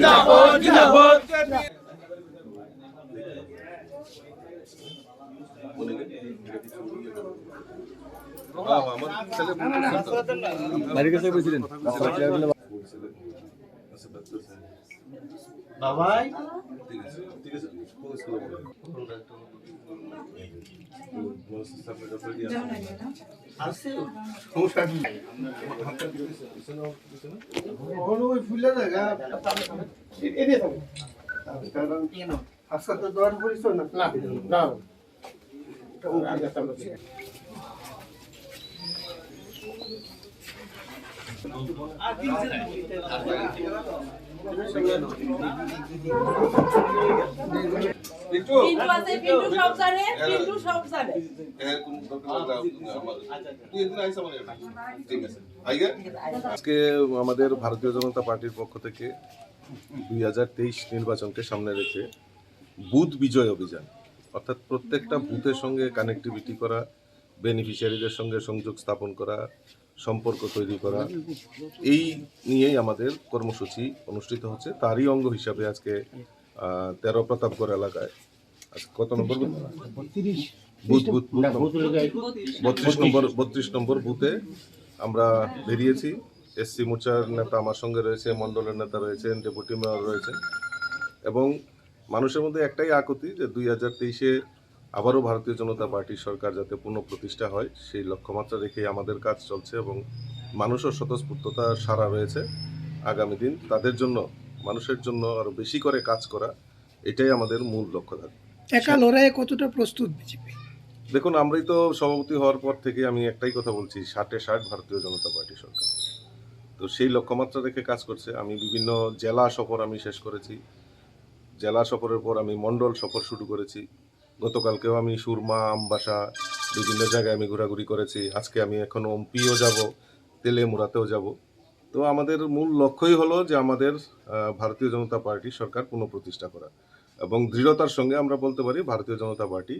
জিন্দাবাদ জিন্দাবাদ বাড়ির কাছে বলছিলেন বাবাই আজকে আমাদের ভারতীয় জনতা পার্টির পক্ষ থেকে 2023 নির্বাচনকে সামনে রেখে বুথ বিজয় অভিযান, অর্থাৎ প্রত্যেকটা বুথের সঙ্গে কানেক্টিভিটি করা, বেনিফিশিয়ারিদের সঙ্গে সংযোগ স্থাপন করা, সম্পর্ক তৈরি করা, এই নিয়েই আমাদের কর্মসূচি অনুষ্ঠিত হচ্ছে। তারই অঙ্গ হিসাবে আজকে 13 প্রতাপগড় এলাকায় কত নম্বর বুথ 32 নম্বর বুথে আমরা বেরিয়েছি। এসসি মোর্চার নেতা আমার সঙ্গে রয়েছে, মণ্ডলের নেতা রয়েছেন, ডেপুটি মেয়র রয়েছেন, এবং মানুষের মধ্যে একটাই আকুতি যে 2023-এ আবারও ভারতীয় জনতা পার্টির সরকার যাতে পুনঃপ্রতিষ্ঠা হয়, সেই লক্ষ্যমাত্রা রেখেই আমাদের কাজ চলছে এবং মানুষের স্বতঃস্ফূর্ততা সারা রয়েছে। আগামী দিন তাদের জন্য, মানুষের জন্য আরও বেশি করে কাজ করা, এটাই আমাদের মূল লক্ষ্য থাকবে। একা লড়াইয়ে কতটা প্রস্তুত বিজেপি? দেখুন, আমরাই তো সভাপতি হওয়ার পর থেকে আমি একটাই কথা বলছি, 60-60 ভারতীয় জনতা পার্টি সরকার, তো সেই লক্ষ্যমাত্রা রেখে কাজ করছে। আমি বিভিন্ন জেলা সফর আমি শেষ করেছি, জেলা সফরের পর আমি মণ্ডল সফর শুরু করেছি। গতকালকেও আমি সুরমা, আমবাসা, বিভিন্ন জায়গায় আমি ঘোরাঘুরি করেছি। আজকে আমি এখনও এমপিও যাব, তেলেমুড়াতেও যাব। তো আমাদের মূল লক্ষ্যই হলো যে আমাদের ভারতীয় জনতা পার্টি সরকার পুনঃপ্রতিষ্ঠা করা, এবং দৃঢ়তার সঙ্গে আমরা বলতে পারি ভারতীয় জনতা পার্টি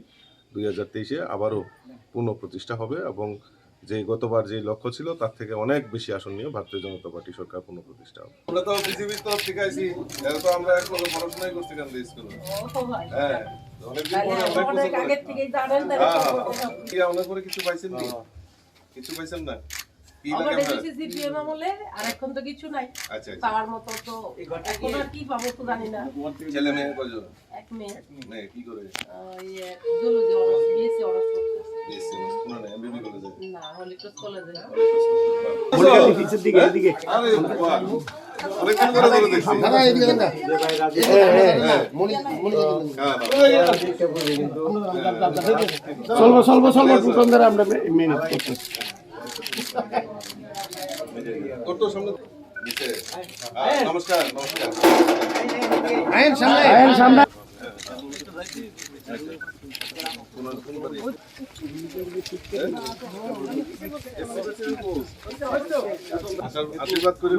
2023-এ আবারও পুনঃপ্রতিষ্ঠা হবে, এবং যে গতবার যে লক্ষ্য ছিল তার থেকে অনেক বেশি আসন নিয়ে ভারতীয় জনতা পার্টি সরকার পুনঃপ্রতিষ্ঠা হবে। আমরা তো বিজেপির তো শিখাইছি, এর তো আমরা এখন পড়াশোনাই করছি কেন স্কুলে। হ্যাঁ, অনেকদিন পরে অনেক থেকেই জানেন তাহলে কি অনেক করে কিছু পাইছেন কি? কিছু পাইছেন না? কি লাগে আমরা সিপিএম আমলে আর এখন তো কিছু নাই। আচ্ছা, পাওয়ার মতো তো এখন আর কি পাবো তো জানি না। ছেলে মেয়ে কয়জন? এক মেয়ে। মেয়ে কি করে? জুলজি অনার্স, বিএসসি অনার্স করতেছে। বিএসসি অনার্স কোন না, এমবিবি কলেজে? না, হলি ক্রস কলেজে। বলগালি পিছের দিকে এদিকে। আরে বাহ, অনেক দিন করে ধরে দেখছি। দাদা এদিকে দেন না। চলবো প্রথমবার আমরা মিনিট করতেছি। কত সামনে নিচে। নমস্কার। আইন সামনে। আশীর্বাদ করি।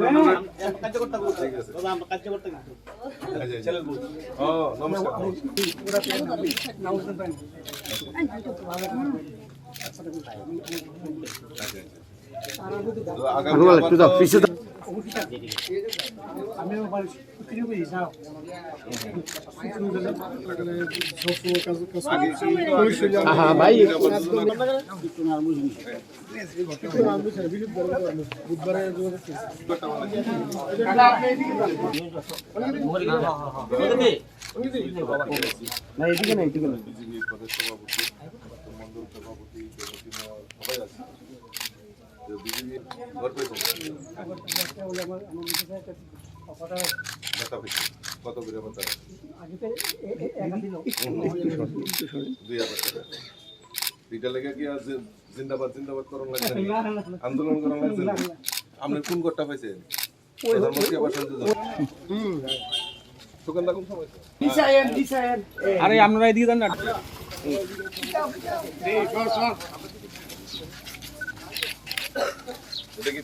কত করে এটা লেগে কি জিন্দাবাদ করুন লাগছে, আন্দোলন করুন লাগছে। আপনি কোন কোটটা পাইছেন? প্রধানমন্ত্রী আবাস যোজনা। দোকানদার কোন সময়? আরে আপনারা এদিকে যান না। এটা কি